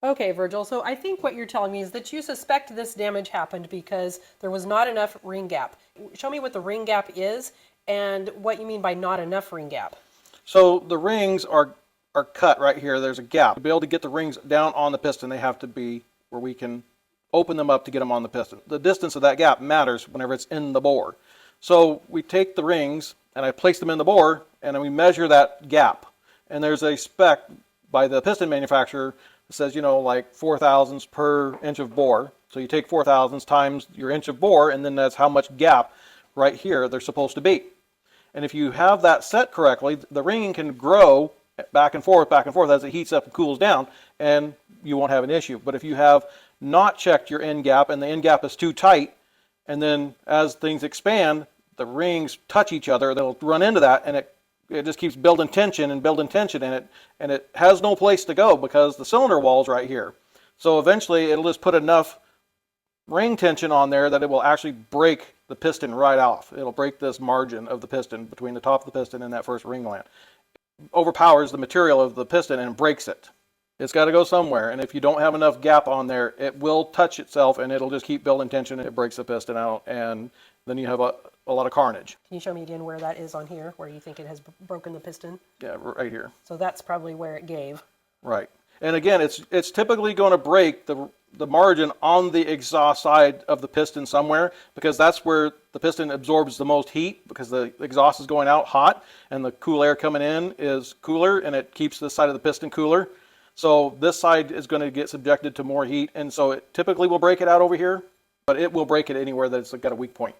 Okay, Virgil, so I think what you're telling me is that you suspect this damage happened because there was not enough ring gap. Show me what the ring gap is and what you mean by not enough ring gap. So the rings are cut right here. There's a gap. To be able to get the rings down on the piston, they have to be where we can open them up to get them on the piston. The distance of that gap matters whenever it's in the bore. So we take the rings and I place them in the bore and then we measure that gap. And there's a spec by the piston manufacturer that says, you know, like 4 thousandths per inch of bore. So you take 4 thousandths times your inch of bore, and then that's how much gap right here they're supposed to be. And if you have that set correctly, the ringing can grow back and forth as it heats up and cools down, and you won't have an issue. But if you have not checked your end gap and the end gap is too tight, and then as things expand, the rings touch each other, they'll run into that, and it just keeps building tension and building tension, and it has no place to go because the cylinder wall's right here. So eventually it'll just put enough ring tension on there that it will actually break the piston right off. It'll break this margin of the piston between the top of the piston and that first ring gland. Overpowers the material of the piston and breaks it. It's got to go somewhere, and if you don't have enough gap on there, it will touch itself and it'll just keep building tension and it breaks the piston out, and then you have a lot of carnage. Can you show me again where that is on here, where you think it has broken the piston? Yeah, right here. So that's probably where it gave. Right. And again, it's typically going to break the margin on the exhaust side of the piston somewhere, because that's where the piston absorbs the most heat, because the exhaust is going out hot and the cool air coming in is cooler, and it keeps the side of the piston cooler. So this side is going to get subjected to more heat, and so it typically will break it out over here, but it will break it anywhere that it's got a weak point.